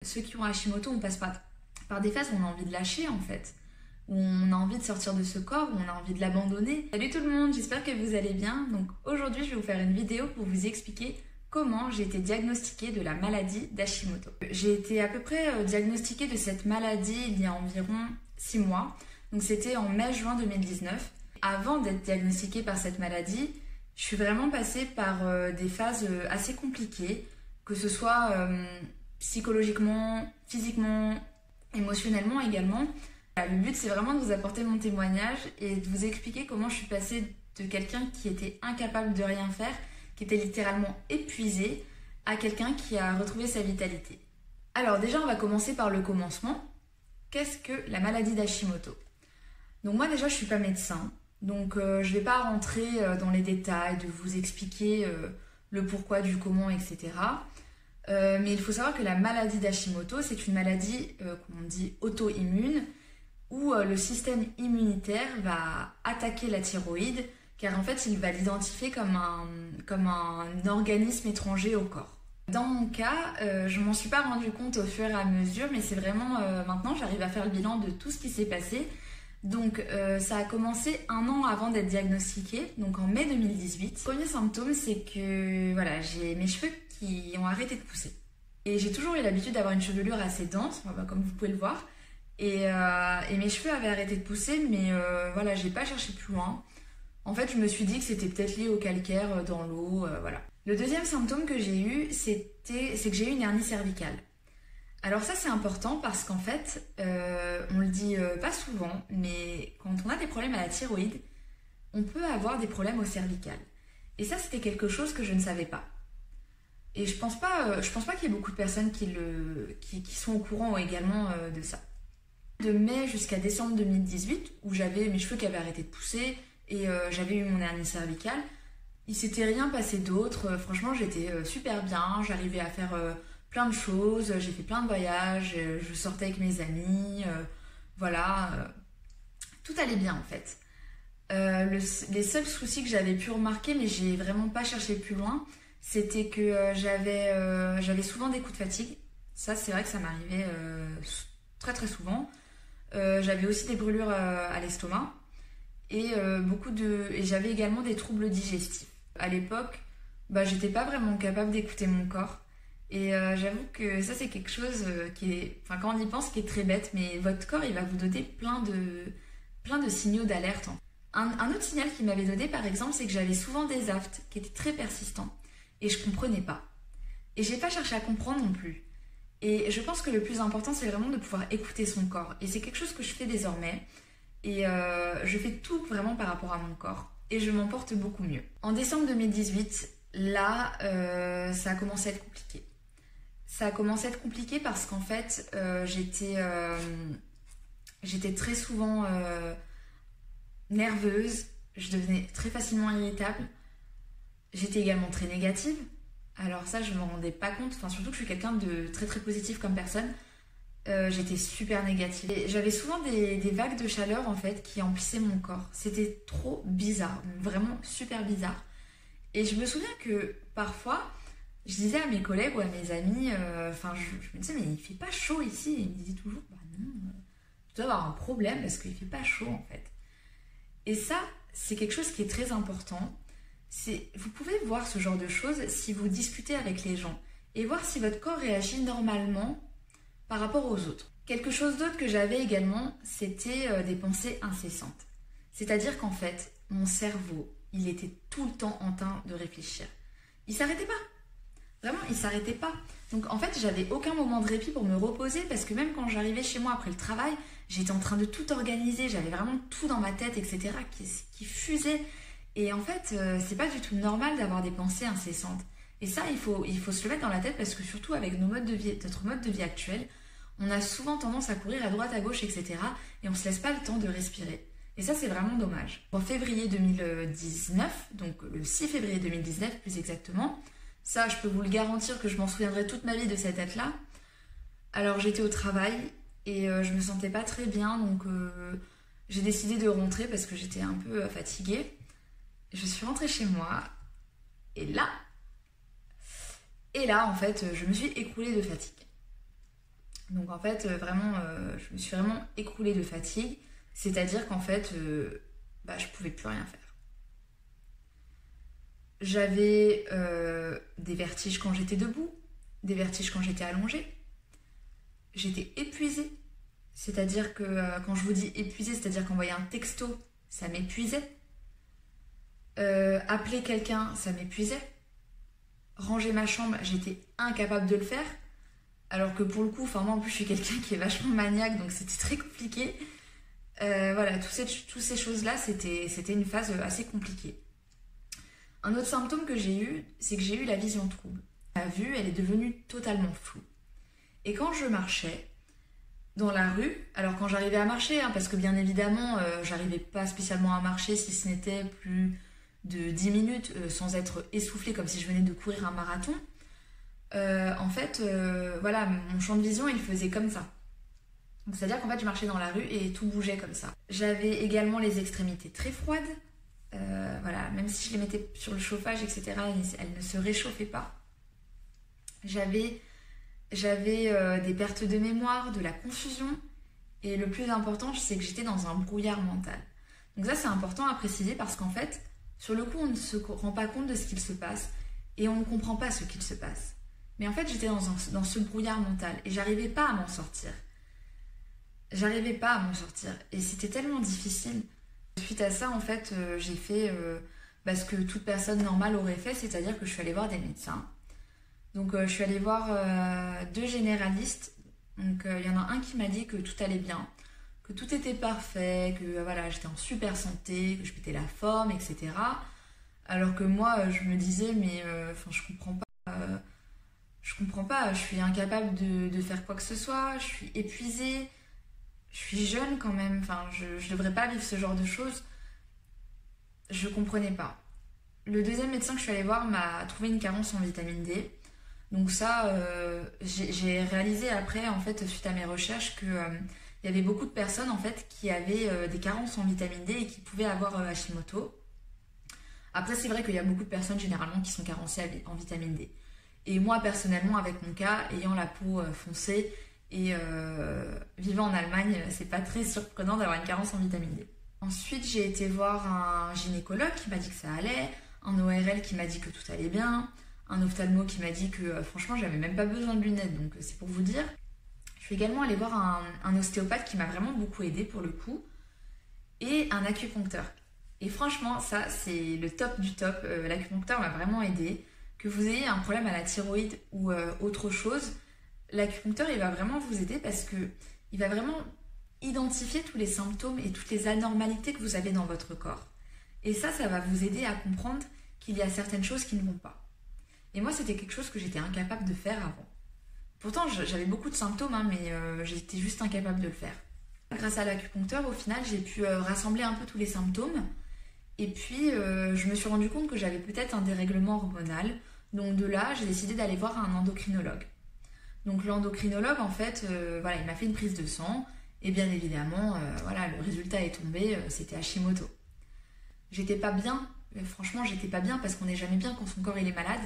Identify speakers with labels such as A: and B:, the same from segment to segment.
A: Ceux qui ont Hashimoto, on passe par des phases où on a envie de lâcher en fait, où on a envie de sortir de ce corps, où on a envie de l'abandonner. Salut tout le monde, j'espère que vous allez bien. Donc aujourd'hui, je vais vous faire une vidéo pour vous expliquer comment j'ai été diagnostiquée de la maladie d'Hashimoto. J'ai été à peu près diagnostiquée de cette maladie il y a environ 6 mois. Donc c'était en mai-juin 2019. Avant d'être diagnostiquée par cette maladie, je suis vraiment passée par des phases assez compliquées, que ce soit psychologiquement, physiquement, émotionnellement également. Le but, c'est vraiment de vous apporter mon témoignage et de vous expliquer comment je suis passée de quelqu'un qui était incapable de rien faire, qui était littéralement épuisé, à quelqu'un qui a retrouvé sa vitalité. Alors déjà, on va commencer par le commencement. Qu'est-ce que la maladie d'Hashimoto? Donc moi déjà, je suis pas médecin, donc je vais pas rentrer dans les détails, de vous expliquer le pourquoi, du comment, etc. Mais il faut savoir que la maladie d'Hashimoto, c'est une maladie, comme on dit, auto-immune, où le système immunitaire va attaquer la thyroïde, car en fait, il va l'identifier comme un organisme étranger au corps. Dans mon cas, je m'en suis pas rendu compte au fur et à mesure, mais c'est vraiment maintenant, j'arrive à faire le bilan de tout ce qui s'est passé. Donc ça a commencé 1 an avant d'être diagnostiquée, donc en mai 2018. Le premier symptôme, c'est que voilà, j'ai mes cheveux qui ont arrêté de pousser. Et j'ai toujours eu l'habitude d'avoir une chevelure assez dense, comme vous pouvez le voir. Et mes cheveux avaient arrêté de pousser, mais voilà, j'ai pas cherché plus loin. En fait, je me suis dit que c'était peut-être lié au calcaire dans l'eau, voilà. Le deuxième symptôme que j'ai eu, c'est que j'ai eu une hernie cervicale. Alors ça, c'est important parce qu'en fait, on le dit pas souvent, mais quand on a des problèmes à la thyroïde, on peut avoir des problèmes au cervical. Et ça, c'était quelque chose que je ne savais pas. Et je pense pas qu'il y ait beaucoup de personnes qui sont au courant également de ça. De mai jusqu'à décembre 2018, où j'avais mes cheveux qui avaient arrêté de pousser et j'avais eu mon hernie cervicale, il s'était rien passé d'autre. Franchement, j'étais super bien, j'arrivais à faire plein de choses, j'ai fait plein de voyages, je sortais avec mes amis, voilà, tout allait bien en fait. Les seuls soucis que j'avais pu remarquer, mais j'ai vraiment pas cherché plus loin, c'était que j'avais souvent des coups de fatigue. Ça, c'est vrai que ça m'arrivait très très souvent. J'avais aussi des brûlures à l'estomac et j'avais également des troubles digestifs. À l'époque, j'étais pas vraiment capable d'écouter mon corps. Et j'avoue que ça, c'est quelque chose quand on y pense, qui est très bête, mais votre corps, il va vous donner plein de signaux d'alerte. Un autre signal qu'il m'avait donné, par exemple, c'est que j'avais souvent des aftes qui étaient très persistants. Et je comprenais pas. Et j'ai pas cherché à comprendre non plus. Et je pense que le plus important, c'est vraiment de pouvoir écouter son corps. Et c'est quelque chose que je fais désormais. Et je fais tout vraiment par rapport à mon corps. Et je m'en porte beaucoup mieux. En décembre 2018, là, ça a commencé à être compliqué. Ça a commencé à être compliqué parce qu'en fait, j'étais très souvent nerveuse. Je devenais très facilement irritable. J'étais également très négative. Alors ça, je ne me rendais pas compte. Surtout que je suis quelqu'un de très très positif comme personne. J'étais super négative. Et j'avais souvent des vagues de chaleur en fait qui emplissaient mon corps. C'était trop bizarre, vraiment super bizarre. Et je me souviens que parfois, je disais à mes collègues ou à mes amis, je me disais mais il fait pas chaud ici. Et ils me disaient toujours non, tu dois avoir un problème parce qu'il fait pas chaud en fait. Et ça, c'est quelque chose qui est très important. Vous pouvez voir ce genre de choses si vous discutez avec les gens et voir si votre corps réagit normalement par rapport aux autres. Quelque chose d'autre que j'avais également, c'était des pensées incessantes. C'est-à-dire qu'en fait, mon cerveau, il était tout le temps en train de réfléchir. Il s'arrêtait pas. Vraiment, il s'arrêtait pas. Donc en fait, j'avais aucun moment de répit pour me reposer parce que même quand j'arrivais chez moi après le travail, j'étais en train de tout organiser, j'avais vraiment tout dans ma tête, etc. qui fusait. Et en fait, c'est pas du tout normal d'avoir des pensées incessantes. Et ça, il faut se le mettre dans la tête parce que surtout avec notre mode de vie actuel, on a souvent tendance à courir à droite, à gauche, etc. Et on se laisse pas le temps de respirer. Et ça, c'est vraiment dommage. En février 2019, donc le 6 février 2019 plus exactement, ça, je peux vous le garantir que je m'en souviendrai toute ma vie de cette date-là. Alors, j'étais au travail et je me sentais pas très bien, donc j'ai décidé de rentrer parce que j'étais un peu fatiguée. Je suis rentrée chez moi et là, en fait, je me suis écroulée de fatigue. Donc en fait, vraiment, je me suis vraiment écroulée de fatigue. C'est-à-dire qu'en fait, je pouvais plus rien faire. J'avais des vertiges quand j'étais debout, des vertiges quand j'étais allongée. J'étais épuisée. C'est-à-dire que quand je vous dis épuisée, c'est-à-dire qu'envoyer un texto, ça m'épuisait. Appeler quelqu'un, ça m'épuisait. Ranger ma chambre, j'étais incapable de le faire. Alors que pour le coup, moi en plus je suis quelqu'un qui est vachement maniaque, donc c'était très compliqué. Voilà, toutes ces choses-là, c'était une phase assez compliquée. Un autre symptôme que j'ai eu, c'est que j'ai eu la vision trouble. Ma vue, elle est devenue totalement floue. Et quand je marchais dans la rue, alors quand j'arrivais à marcher, parce que bien évidemment, j'arrivais pas spécialement à marcher si ce n'était plus de 10 minutes sans être essoufflée comme si je venais de courir un marathon. En fait, voilà, mon champ de vision, il faisait comme ça. Donc c'est-à-dire qu'en fait, je marchais dans la rue et tout bougeait comme ça. J'avais également les extrémités très froides. Voilà, même si je les mettais sur le chauffage, etc., elles ne se réchauffaient pas. J'avais des pertes de mémoire, de la confusion, et le plus important, c'est que j'étais dans un brouillard mental. Donc ça, c'est important à préciser parce qu'en fait, sur le coup, on ne se rend pas compte de ce qu'il se passe et on ne comprend pas ce qu'il se passe. Mais en fait, j'étais dans ce brouillard mental et j'arrivais pas à m'en sortir. J'arrivais pas à m'en sortir et c'était tellement difficile. Suite à ça, en fait, j'ai fait ce que toute personne normale aurait fait, c'est-à-dire que je suis allée voir des médecins. Donc je suis allée voir 2 généralistes. Donc il y en a un qui m'a dit que tout allait bien, que tout était parfait, que voilà, j'étais en super santé, que je pétais la forme, etc. Alors que moi, je me disais, mais je comprends pas, je suis incapable de faire quoi que ce soit, je suis épuisée, je suis jeune quand même, je devrais pas vivre ce genre de choses. Je comprenais pas. Le deuxième médecin que je suis allée voir m'a trouvé une carence en vitamine D. Donc ça, j'ai réalisé après, en fait, suite à mes recherches, que il y avait beaucoup de personnes, en fait, qui avaient des carences en vitamine D et qui pouvaient avoir Hashimoto. Après, c'est vrai qu'il y a beaucoup de personnes, généralement, qui sont carencées en vitamine D. Et moi, personnellement, avec mon cas, ayant la peau foncée et vivant en Allemagne, c'est pas très surprenant d'avoir une carence en vitamine D. Ensuite, j'ai été voir un gynécologue qui m'a dit que ça allait, un ORL qui m'a dit que tout allait bien, un ophtalmo qui m'a dit que franchement j'avais même pas besoin de lunettes, donc c'est pour vous dire. Je suis également allée voir un ostéopathe qui m'a vraiment beaucoup aidée pour le coup, et un acupuncteur. Et franchement ça c'est le top du top, l'acupuncteur m'a vraiment aidée. Que vous ayez un problème à la thyroïde ou autre chose, l'acupuncteur il va vraiment vous aider parce que il va vraiment identifier tous les symptômes et toutes les anormalités que vous avez dans votre corps. Et ça va vous aider à comprendre qu'il y a certaines choses qui ne vont pas. Et moi, c'était quelque chose que j'étais incapable de faire avant. Pourtant, j'avais beaucoup de symptômes, mais j'étais juste incapable de le faire. Grâce à l'acupuncteur, au final, j'ai pu rassembler un peu tous les symptômes. Et puis, je me suis rendu compte que j'avais peut-être un dérèglement hormonal. Donc de là, j'ai décidé d'aller voir un endocrinologue. Donc l'endocrinologue, en fait, il m'a fait une prise de sang. Et bien évidemment, le résultat est tombé, c'était Hashimoto. J'étais pas bien, franchement, j'étais pas bien parce qu'on n'est jamais bien quand son corps il est malade.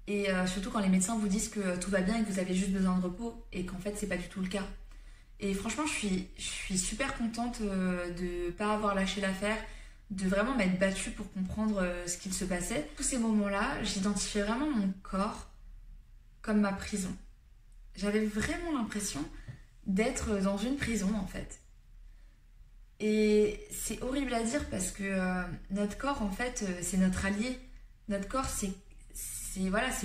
A: Et surtout quand les médecins vous disent que tout va bien et que vous avez juste besoin de repos et qu'en fait c'est pas du tout le cas. Et franchement je suis super contente de pas avoir lâché l'affaire, de vraiment m'être battue pour comprendre ce qu'il se passait. Tous ces moments-là, j'identifiais vraiment mon corps comme ma prison. J'avais vraiment l'impression d'être dans une prison en fait. Et c'est horrible à dire parce que notre corps en fait c'est notre allié. Notre corps c'est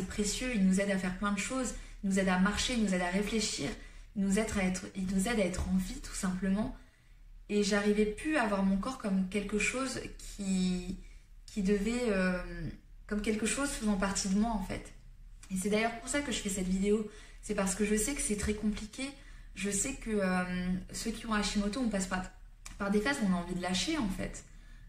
A: précieux, il nous aide à faire plein de choses, il nous aide à marcher, il nous aide à réfléchir, il nous aide à être en vie tout simplement. Et j'arrivais plus à voir mon corps comme quelque chose qui devait, comme quelque chose faisant partie de moi en fait. Et c'est d'ailleurs pour ça que je fais cette vidéo, c'est parce que je sais que c'est très compliqué, je sais que ceux qui ont Hashimoto, on passe par des phases où on a envie de lâcher en fait,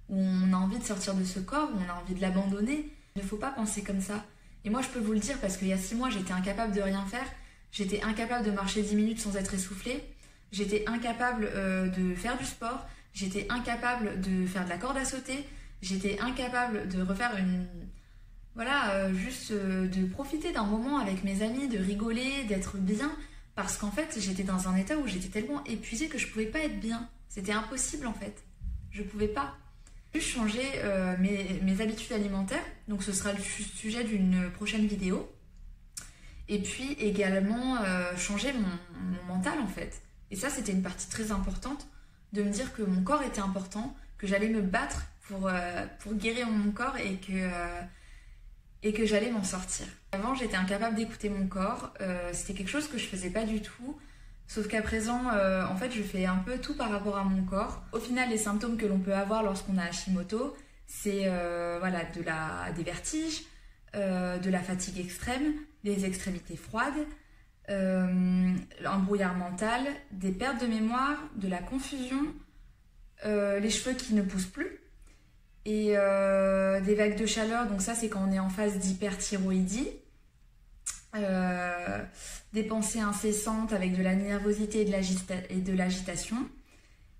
A: où on a envie de sortir de ce corps, où on a envie de l'abandonner. Il ne faut pas penser comme ça. Et moi je peux vous le dire parce qu'il y a 6 mois j'étais incapable de rien faire, j'étais incapable de marcher 10 minutes sans être essoufflée, j'étais incapable de faire du sport, j'étais incapable de faire de la corde à sauter, j'étais incapable de refaire juste de profiter d'un moment avec mes amis, de rigoler, d'être bien, parce qu'en fait j'étais dans un état où j'étais tellement épuisée que je pouvais pas être bien. C'était impossible en fait. Je pouvais pas. J'ai dû changer mes habitudes alimentaires, donc ce sera le sujet d'une prochaine vidéo. Et puis également changer mon mental en fait. Et ça c'était une partie très importante, de me dire que mon corps était important, que j'allais me battre pour guérir mon corps et que j'allais m'en sortir. Avant j'étais incapable d'écouter mon corps, c'était quelque chose que je faisais pas du tout. Sauf qu'à présent, en fait, je fais un peu tout par rapport à mon corps. Au final, les symptômes que l'on peut avoir lorsqu'on a Hashimoto, c'est voilà, des vertiges, de la fatigue extrême, des extrémités froides, un brouillard mental, des pertes de mémoire, de la confusion, les cheveux qui ne poussent plus, et des vagues de chaleur. Donc ça, c'est quand on est en phase d'hyperthyroïdie. Des pensées incessantes avec de la nervosité et de l'agitation,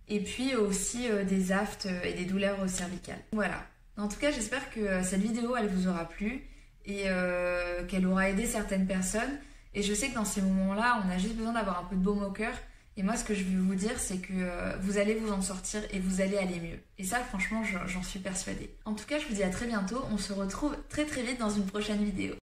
A: et puis aussi des aphtes et des douleurs cervicales. Voilà. En tout cas, j'espère que cette vidéo elle vous aura plu et qu'elle aura aidé certaines personnes. Et je sais que dans ces moments-là, on a juste besoin d'avoir un peu de baume au cœur. Et moi, ce que je veux vous dire, c'est que vous allez vous en sortir et vous allez aller mieux. Et ça, franchement, j'en suis persuadée. En tout cas, je vous dis à très bientôt. On se retrouve très très vite dans une prochaine vidéo.